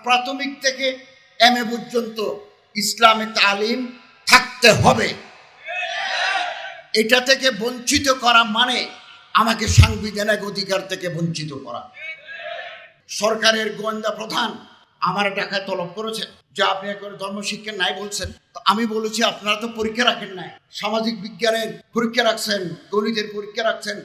প্রাথমিক থেকে এমএ পর্যন্ত ইসলামী তালিম থাকতে হবে। এটা থেকে বঞ্চিত করা মানে আমাকে সাংবিধানিক অধিকার থেকে বঞ্চিত করা। সরকারের গোয়েন্দা প্রধান আমার টাকায় তলব করেছেন যে আপনি একবার ধর্মশিক্ষা নাই বলছেন। তো আমি বলেছি আপনারা তো পরীক্ষা রাখেন নাই, সামাজিক বিজ্ঞানের পরীক্ষা রাখছেন, গণিতের পরীক্ষা রাখছেন,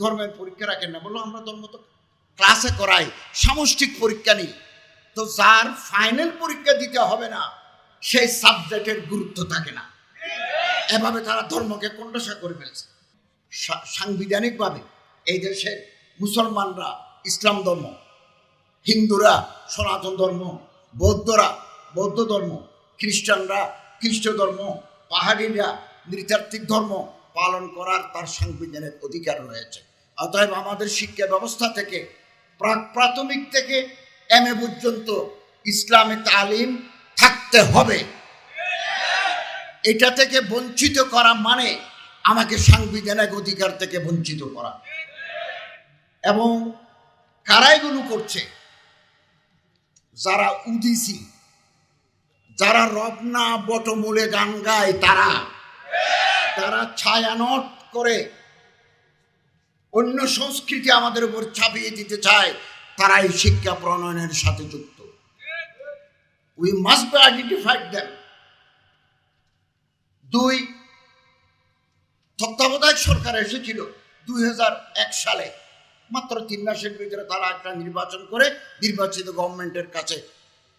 ধর্মের পরীক্ষা রাখেন না। বললো আমরা ধর্ম তো ক্লাসে করাই, সামষ্টিক পরীক্ষা নেই। তো যার ফাইনাল পরীক্ষা দিতে হবে না সেই সাবজেক্টের গুরুত্ব থাকে না। এভাবে তারা ধর্মকে কোণঠাসা করে ফেলছে। সাংবিধানিকভাবে এই দেশের মুসলমানরা ইসলাম ধর্ম, হিন্দুরা সনাতন ধর্ম, বৌদ্ধরা বৌদ্ধ ধর্ম, খ্রিস্টানরা খ্রিস্ট ধর্ম, পাহাড়িরা নৃতাত্ত্বিক ধর্ম পালন করার তার সাংবিধানিক অধিকার রয়েছে। অতএব আমাদের শিক্ষা ব্যবস্থা থেকে প্রাথমিক থেকে এমএ পর্যন্ত ইসলামী তালিম থাকতে হবে। এটা থেকে বঞ্চিত করা মানে আমাকে সাংবিধানিক অধিকার থেকে বঞ্চিত করা। এবং কারা এগুলো করছে? যারা উদিসি, যারা রবনা বটমূলে গান গায়, তারা ছায়ানট করে অন্য সংস্কৃতি আমাদের উপর ছাপিয়ে দিতে চায়। তারা এই শিক্ষা প্রণয়নের সাথে যুক্ত। We must be identified them. 2, তত্ত্বাবধায়ক সরকার এসেছিল 2001 সালে। মাত্র 3 মাসের ভিতরে তারা একটা নির্বাচন করে নির্বাচিত গভর্নমেন্টের কাছে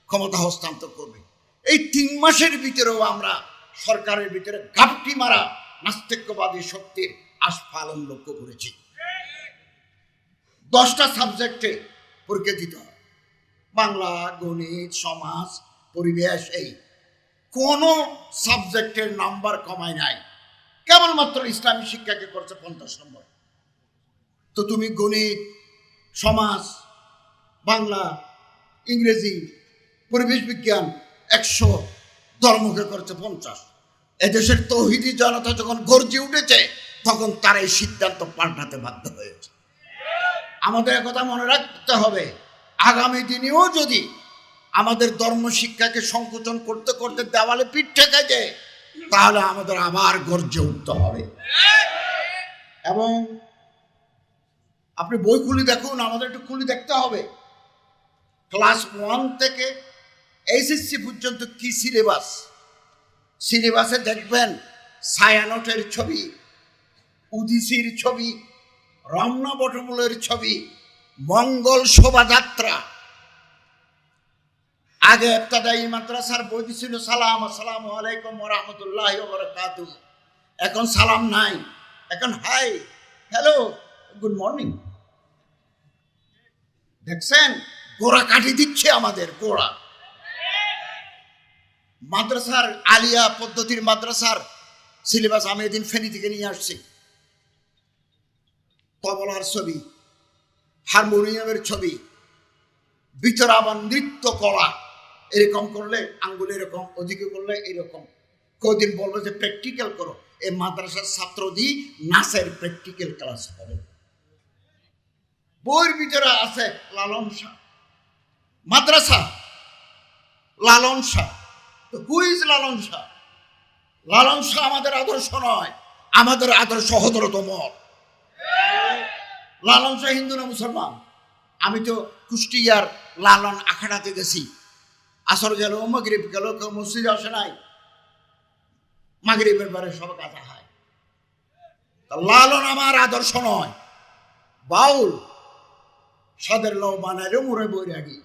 ক্ষমতা হস্তান্তর করবে। এই 3 মাসের ভিতরেও আমরা সরকারের ভিতরে ঘাপটি মারা নাস্তিক্যবাদী শক্তির আস্ফালন লক্ষ্য করেছি। 10টা সাবজেক্টে পরীক্ষা দিতে হয়, বাংলা, গণিত, সমাজ, পরিবেশ। এই কোনো সাবজেক্টের নাম্বার কমায় নাই, কেবলমাত্র ইসলামী শিক্ষাকে করছে 50 নম্বর। তো তুমি গণিত, সমাজ, বাংলা, ইংরেজি, পরিবেশ বিজ্ঞান 100, ধর্মকে করছে 50। এদেশের তৌহিদি জনতা যখন গর্জে উঠেছে তখন তার এই সিদ্ধান্ত পাল্টাতে বাধ্য হয়েছে। আমাদের কথা মনে রাখতে হবে, আগামী দিনেও যদি আমাদের ধর্ম শিক্ষাকে সংকোচন করতে করতে দেওয়ালে পিঠ ঠেকে যায়, তাহলে আমাদের আবার গর্জে উঠতে হবে। এবং আপনি বই খুলে দেখুন, আমাদের একটু খুলে দেখতে হবে ক্লাস 1 থেকে এইচএসসি পর্যন্ত কি সিলেবাস। সিলেবাসে দেখবেন ছায়ানটের ছবি, উদিসির ছবি, রমনা বটমূলের ছবি, মঙ্গল শোভাযাত্রা। আগে ইবতদায়ী মাদ্রাসার বই ছিল সালাম, আসসালামু আলাইকুম ওয়া রাহমাতুল্লাহি ওয়া বারাকাতুহু। এখন সালাম নাই, এখন হাই, হ্যালো, গুড মর্নিং। দেখছেন, গোড়া কাটি দিচ্ছে আমাদের গোড়া। মাদ্রাসার আলিয়া পদ্ধতির মাদ্রাসার সিলেবাস আমি এদিন ফেনী থেকে নিয়ে আসছি। তবলার ছবি, হারমোনিয়ামের ছবি, ভিতরে আবার নৃত্য কলা, এরকম করলে আঙ্গুল এরকম, ওদিকে করলে এরকম। কদিন বললো যে প্র্যাকটিক্যাল করো। এই মাদ্রাসার ছাত্র দিয়ে নাচের প্র্যাকটিক্যাল ক্লাস করে। বইয়ের ভিতরে আছে লালন শাহ, মাদ্রাসা লালন শাহ। তো হু ইজ লালন শাহ? লালন শাহ আমাদের আদর্শ নয়, আমাদের আদর্শ হযরত ওমর। লালন শাহ হিন্দু না মুসলমান? আমি তো কুষ্টিয়ার লালন আখাড়াতে গেছি, আসর গেল, মাগরিব গেল, কেউ মসজিদে আসে নাই, মাগরিবের পরে সব কাজা হয়। লালন আমার আদর্শ নয়, বাউল সাদের লও বানাইলে মোরে বৈরাগী।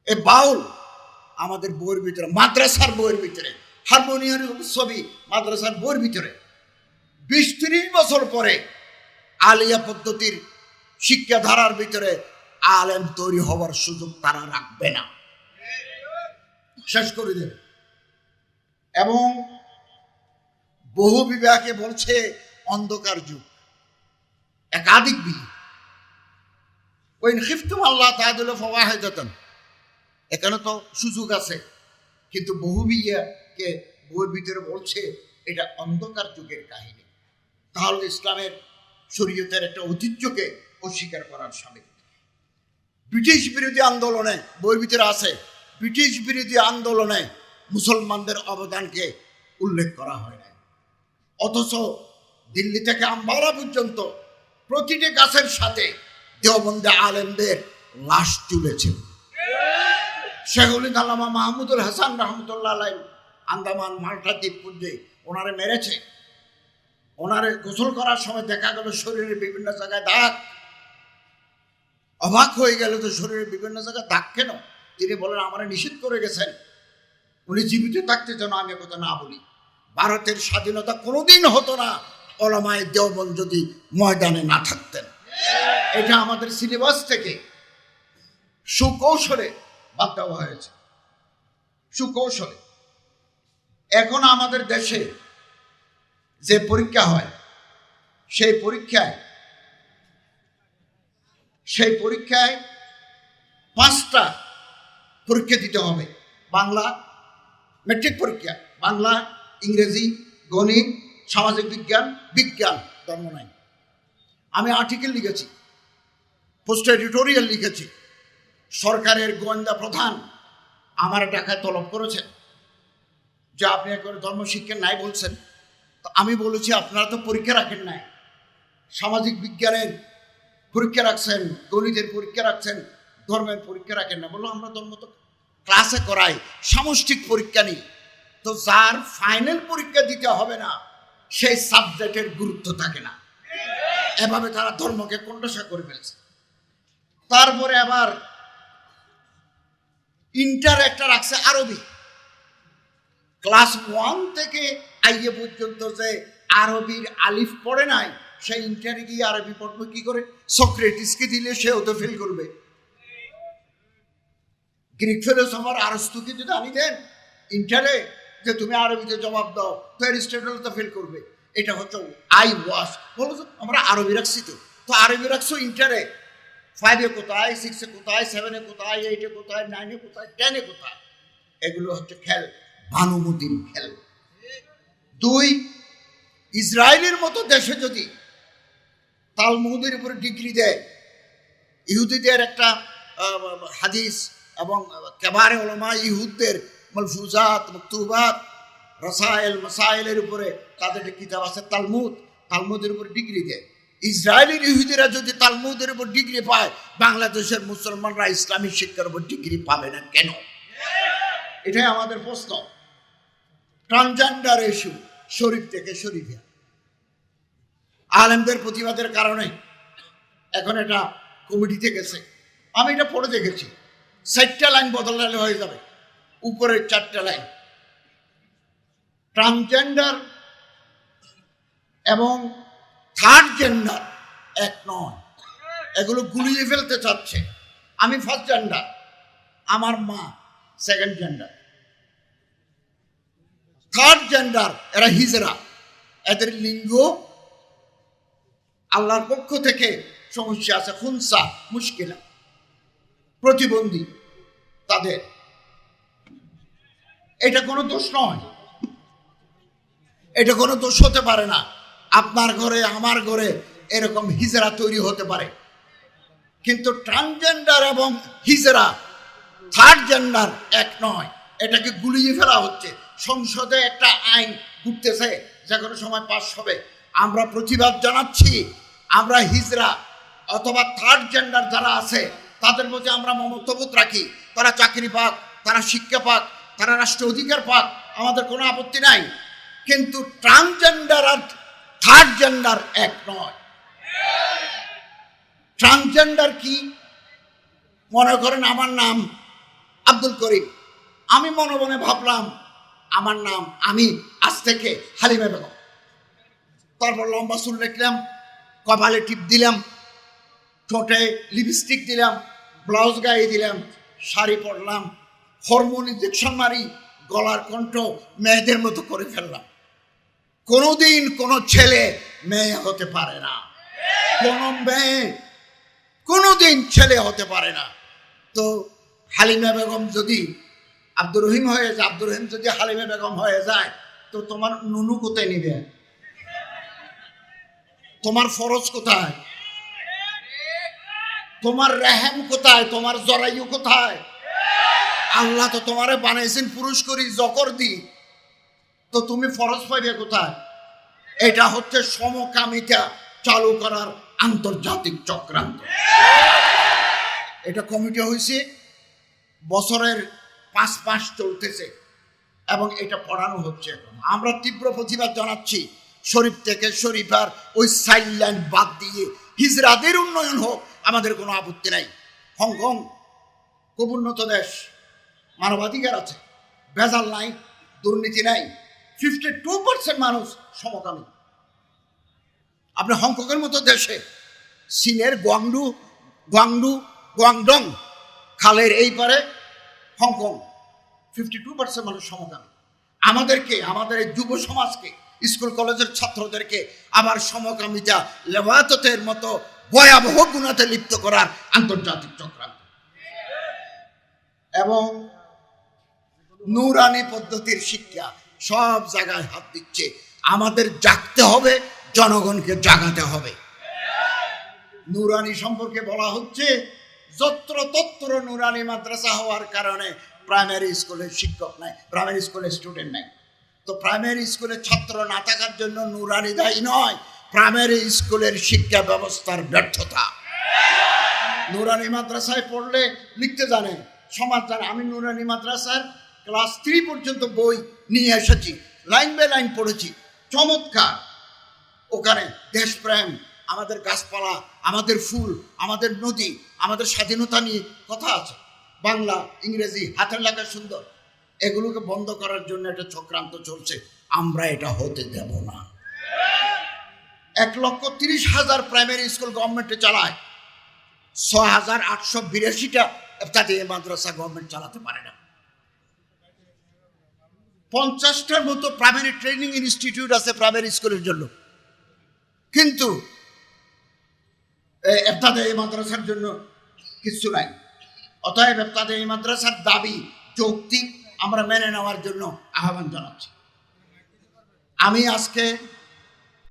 এ বাউল আমাদের বইয়ের ভিতরে, মাদ্রাসার বইয়ের ভিতরে, হারমোনিয়ামের ছবি মাদ্রাসার বইয়ের ভিতরে। 20-30 বছর পরে আলিয়া পদ্ধতির শিক্ষাধারার ভিতরে আলেম তৈরি হওয়ার সুযোগ তারা রাখবে না, শেষ করে দেবে। এবং বহু বিবাহকে বলছে অন্ধকার যুগ, একাধিক বিয়ে। ওই খিফতুম আল্লাহ তাআলা ফাওয়াহিদাতান, এখানে তো সুযোগ আছে, কিন্তু বহু বিয়েকে বইয়ের ভিতরে বলছে এটা অন্ধকার যুগের কাহিনী। তাহলে ইসলামের শরীয়তের একটা ঐতিহ্যকে অস্বীকার করার সামিল। ব্রিটিশ বিরোধী আন্দোলনে, বইয়ের ভিতরে আছে, ব্রিটিশ বিরোধী আন্দোলনে মুসলমানদের অবদানকে উল্লেখ করা হয় না। অথচ দিল্লি থেকে আম্বালা পর্যন্ত প্রতিটি গাছের সাথে দেওবন্দে আলেমদের লাশ তুলেছে। শেখুল আল্লামা মাহমুদুল হাসান রহমতুল্লাহ আলাইহি আন্দামান মাল্টা দ্বীপপুঞ্জে ওনারে মেরেছে। ওনারে গোসল করার সময় দেখা গেল শরীরের বিভিন্ন জায়গায় দাগ। অবাক হয়ে গেল তো শরীরের বিভিন্ন জায়গায় দাগ কেন? তিনি বলেন আমারে নিষেধ করে গেছেন, উনি জীবিত থাকতে যেন আমি কথা না বলি। ভারতের স্বাধীনতা কোনোদিন হতো না ওলামায়ে দেওবন্দ যদি ময়দানে না থাকতেন। এটা আমাদের সিলেবাস থেকে সুকৌশলে বাদ দেওয়া হয়েছে, সুকৌশলে। এখন আমাদের দেশে যে পরীক্ষা হয় সেই পরীক্ষায় 5টা পরীক্ষা দিতে হবে। বাংলা মেট্রিক পরীক্ষা, বাংলা, ইংরেজি, গণিত, সামাজিক বিজ্ঞান, বিজ্ঞান, ধর্ম নাই। আমি আর্টিকেল লিখেছি, পোস্ট এডিটোরিয়াল লিখেছি। সরকারের গোয়েন্দা প্রধান আমার টাকায় তলব করেছেন যে আপনি একবার ধর্মশিক্ষা নাই বলছেন। তো আমি বলেছি আপনারা তো পরীক্ষা রাখেন নাই, সামাজিক বিজ্ঞানের পরীক্ষা রাখছেন, গণিতের পরীক্ষা রাখছেন, ধর্মের পরীক্ষা রাখেন না। বললো আমরা ধর্ম তো ক্লাসে করাই, সামষ্টিক পরীক্ষা নিই। তো যার ফাইনাল পরীক্ষা দিতে হবে না সেই সাবজেক্টের গুরুত্ব থাকে না। এভাবে তারা ধর্মকে কোণঠাসা করে ফেলছে। তারপরে আবার ইন্টার একটা রাখছে আরবি। ক্লাস 1 থেকে আইএ পর্যন্ত যে আরবির আলিফ পড়ে নাই, সেই ইন্টারে গিয়ে আরবি পড়বে কি করে? সক্রেটিসকে দিলে সেও তো ফেল করবে। গ্রিক ফিলোসফার আরস্তুকে যদি আনি দেন ইন্টারে যে তুমি আরবিতে জবাব দাও, তো অ্যারিস্টটল তো ফেল করবে। এটা হচ্ছে আই ওয়াশ। বলো তো আমরা আরবি রাখছি, তো আরবি রাখছো ইন্টারে, 5-এ কোথায়, 6-এ কোথায়, 7-এ কোথায়, 8-এ কোথায়, 9-এ কোথায়, 10-এ কোথায়? এগুলো হচ্ছে খেল, ভানুমতির খেল। 2, ইসরায়েলের মতো দেশে যদি তালমুদের উপরে ডিগ্রি দেয়, ইহুদিদের একটা হাদিস এবং কেবারে ওলামা ইহুদদের মালফুজাত, মকতুবাত, রাসায়েল, মাসাইলের উপরে তাদের কিতাব আছে তালমুদ, তালমুদের উপর ডিগ্রি দেয়। ইসরায়েলের ইহুদিরা যদি তালমুদের উপর ডিগ্রি পায়, বাংলাদেশের মুসলমানরা ইসলামী শিক্ষার উপর ডিগ্রি পাবে না কেন? এটাই আমাদের প্রশ্ন। ট্রান্সজেন্ডার ইস্যু শরীফ থেকে শরীফে আলেমদের প্রতিবাদের কারণে এখন এটা কমিটিতে গেছে। আমি এটা পড়ে দেখেছি, 4টা লাইন বদলালে হয়ে যাবে, উপরের 4টা লাইন। ট্রান্সজেন্ডার এবং থার্ড জেন্ডার এক নয়, এগুলো গুলিয়ে ফেলতে চাচ্ছে। আমি ফার্স্ট জেন্ডার, আমার মা সেকেন্ড জেন্ডার। থার্ড জেন্ডার এরা হিজরা, এদের লিঙ্গ আল্লাহর পক্ষ থেকে সমস্যা আছে, খুনসা, মুশকিলা, প্রতিবন্ধী তাদের। এটা কোনো দোষ নয়, এটা কোনো দোষ হতে পারে না। আপনার ঘরে আমার ঘরে এরকম হিজরা তৈরি হতে পারে, কিন্তু ট্রান্সজেন্ডার এবং হিজরা থার্ড জেন্ডার এক নয়। এটাকে গুলিয়ে ফেলা হচ্ছে। সংসদে একটা আইন ঘুরতেছে, যে কোনো সময় পাস হবে। আমরা প্রতিবাদ জানাচ্ছি। আমরা হিজরা অথবা থার্ড জেন্ডার যারা আছে তাদের প্রতি আমরা মমত্ববোধ রাখি। তারা চাকরি পাক, তারা শিক্ষা পাক, তারা রাষ্ট্র অধিকার পাক, আমাদের কোনো আপত্তি নাই। কিন্তু ট্রান্সজেন্ডার আর থার্ড জেন্ডার এক নয়। ট্রান্সজেন্ডার কি? মনে করেন আমার নাম আব্দুল করিম, আমি মনে মনে ভাবলাম আমার নাম, আমি আজ থেকে হালিমা বেগম। তারপর লম্বা চুল রাখলাম, কপালে টিপ দিলাম, ঠোঁটে লিপস্টিক দিলাম, ব্লাউজ গায়ে দিলাম, শাড়ি পরলাম, হরমোন ইঞ্জেকশন মারি, গলার কণ্ঠ মেয়েদের মতো করে ফেললাম। কোনোদিন কোনো ছেলে মেয়ে হতে পারে না, কোনো মেয়ে কোনোদিন ছেলে হতে পারে না। তো হালিমা বেগম যদি আব্দুর রহিম হয়ে যায়, আব্দুর রহিম যদি হালিমা বেগম হয়ে যায়, তো তোমার নুনু কোথায় নিবে? তোমার ফরজ কোথায়? তোমার রেহেম কোথায়? তোমার জরায়ু কোথায়? আল্লাহ তো তোমারে বানাইছেন পুরুষ করি জকর দি, তো তুমি ফরজ পাইবে কোথায়? এটা হচ্ছে সমকামিতা চালু করার আন্তর্জাতিক চক্রান্ত। এটা কমিটি হয়েছে, বছরের 5 মাস চলতেছে এবং এটা পড়ানো হচ্ছে। আমরা তীব্র প্রতিবাদ জানাচ্ছি। শরীফ থেকে শরীফার ওই সাইডলাইন বাদ দিয়ে হিজরাদের উন্নয়ন হোক, আমাদের কোনো আপত্তি নাই। হংকং খুব উন্নত দেশ, মানবাধিকার আছে, ভেজাল নাই, দুর্নীতি নাই, 52% মানুষ সমকামী। আপনি হংকংয়ের মতো দেশে, চীনের গুয়াংডং খালের এই পারে হংকং, 52% মানুষ সমকামী। আমাদেরকে, আমাদের এই যুব সমাজকে, স্কুল কলেজের ছাত্রদেরকে আবার সমকামিতা লেবাততের মতো ভয়াবহ গুণাতে লিপ্ত করার আন্তর্জাতিক চক্রান্ত এবং নূরানি পদ্ধতির শিক্ষা সব জায়গায় হাত দিচ্ছে। আমাদের জাগতে হবে, জনগণকে জাগাতে হবে। নূরানি সম্পর্কে বলা হচ্ছে যত্র তত্র নূরানি মাদ্রাসা হওয়ার কারণে প্রাইমারি স্কুলের শিক্ষক নাই, প্রাইমারি স্কুলের স্টুডেন্ট নাই। তো প্রাইমারি স্কুলের ছাত্র না থাকার জন্য নূরানি দায়ী নয়, প্রাইমারি স্কুলের শিক্ষা ব্যবস্থার ব্যর্থতা। নূরানি মাদ্রাসায় পড়লে লিখতে জানে, সমাজ জানে। আমি নূরানি মাদ্রাসার ক্লাস 3 পর্যন্ত বই নিয়ে এসেছি, লাইন বাই লাইন পড়েছি, চমৎকার। ওখানে দেশপ্রেম, আমাদের গাছপালা, আমাদের ফুল, আমাদের নদী, আমাদের স্বাধীনতা নিয়ে কথা আছে। বাংলা, ইংরেজি, হাতের লেখা সুন্দর। এগুলোকে বন্ধ করার জন্য একটা চক্রান্ত চলছে, আমরা এটা হতে দেব না। 1,30,000 প্রাইমারি স্কুল গভর্নমেন্টে চালায়, 6,882টা ইফতেদায়ী মাদ্রাসা গভর্নমেন্ট চালাতে পারে না। 50টার মতো প্রাইমারি ট্রেনিং ইনস্টিটিউট আছে প্রাইমারি স্কুলের জন্য, কিন্তু ইফতেদায়ী মাদ্রাসার জন্য কিছু নাই। অতএব ইফতেদায়ী মাদ্রাসার দাবি যৌক্তিক, আমরা মেনে নেওয়ার জন্য আহ্বান জানাচ্ছি। আমি আজকে